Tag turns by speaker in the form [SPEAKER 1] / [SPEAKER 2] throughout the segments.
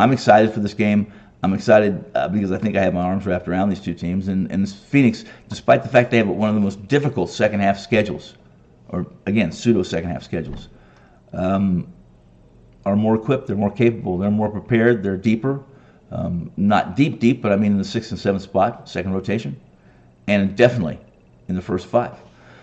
[SPEAKER 1] I'm excited for this game. I'm excited because I think I have my arms wrapped around these two teams. And Phoenix, despite the fact they have one of the most difficult second half schedules, or again, pseudo second half schedules, are more equipped, they're more capable, they're more prepared, they're deeper. Not deep, but I mean in the 6th and 7th spot, second rotation, and definitely in the first 5.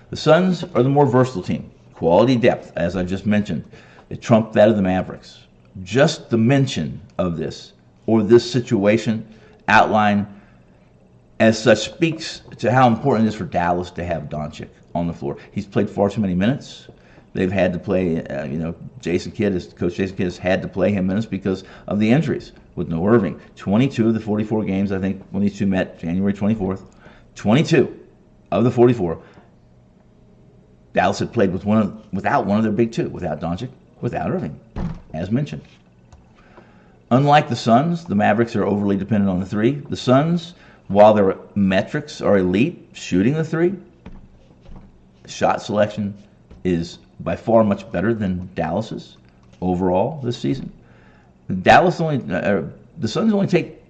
[SPEAKER 1] The Suns are the more versatile team. Quality depth, as I just mentioned, they trump that of the Mavericks. Just the mention of this, or this situation outline as such, speaks to how important it is for Dallas to have Doncic on the floor. He's played far too many minutes. They've had to play, Coach Jason Kidd has had to play him minutes because of the injuries with no Irving. 22 of the 44 games, I think, when these two met January 24th, 22 of the 44, Dallas had played without one of their big two, without Doncic, without Irving, as mentioned. Unlike the Suns, the Mavericks are overly dependent on the three. The Suns, while their metrics are elite, shooting the three, shot selection is by far much better than Dallas's overall this season. The Suns only take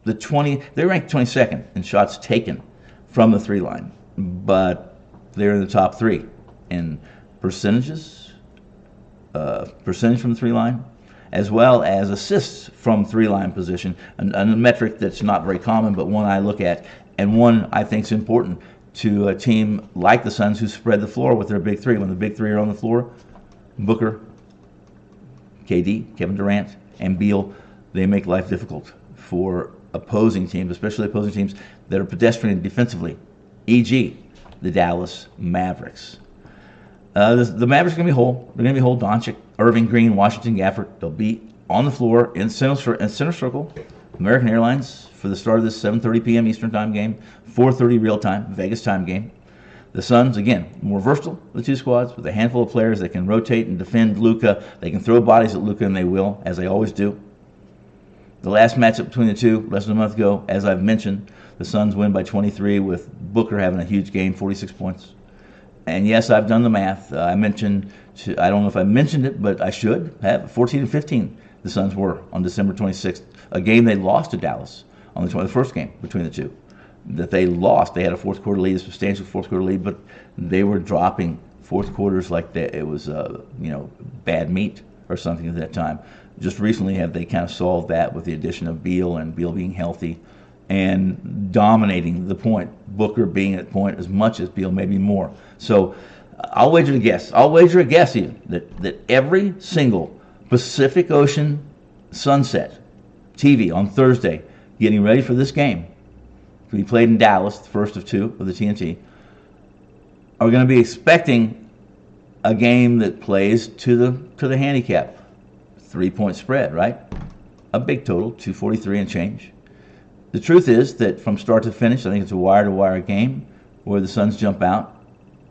[SPEAKER 1] they rank 22nd in shots taken from the three line, but they're in the top 3 in percentage from the three line, as well as assists from three line position, a metric that's not very common, but one I look at, and one I think is important to a team like the Suns who spread the floor with their big three. When the big three are on the floor, Booker, KD, Kevin Durant, and Beal, they make life difficult for opposing teams, especially opposing teams that are pedestrian defensively, e.g. the Dallas Mavericks. The Mavericks are going to be whole. They're going to be whole. Doncic, Irving, Green, Washington, Gafford. They'll be on the floor in center circle. American Airlines for the start of this 7:30 p.m. Eastern Time game, 4:30 real time, Vegas time game. The Suns, again, more versatile, the two squads, with a handful of players that can rotate and defend Luka. They can throw bodies at Luka, and they will, as they always do. The last matchup between the two, less than a month ago, as I've mentioned, the Suns win by 23 with Booker having a huge game, 46 points. And yes, I've done the math. I don't know if I mentioned it, but I should have. 14 and 15 the Suns were on December 26th, a game they lost to Dallas on the first game between the two. That they lost. They had a fourth quarter lead, a substantial fourth quarter lead, but they were dropping fourth quarters like it was bad meat or something at that time. Just recently have they kind of solved that with the addition of Beal and Beal being healthy and dominating the point, Booker being at point as much as Beal, maybe more. So I'll wager a guess even that every single Pacific Ocean sunset TV on Thursday getting ready for this game to be played in Dallas, the first of 2 of the TNT, are going to be expecting a game that plays to the handicap. 3-point spread, right? A big total, 243 and change. The truth is that from start to finish, I think it's a wire-to-wire game where the Suns jump out.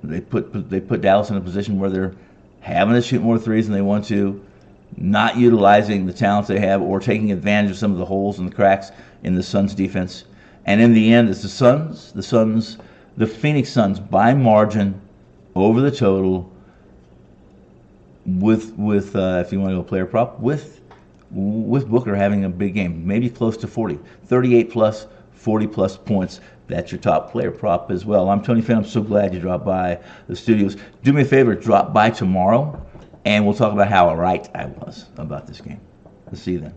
[SPEAKER 1] They put Dallas in a position where they're having to shoot more threes than they want to, not utilizing the talents they have or taking advantage of some of the holes and the cracks in the Suns' defense. And in the end, it's the Phoenix Suns by margin over the total with if you want to go player prop, with Booker having a big game, maybe close to 40, 38 plus, 40 plus points. That's your top player prop as well. I'm Tony Finn. I'm so glad you dropped by the studios. Do me a favor, drop by tomorrow, and we'll talk about how right I was about this game. We'll see you then.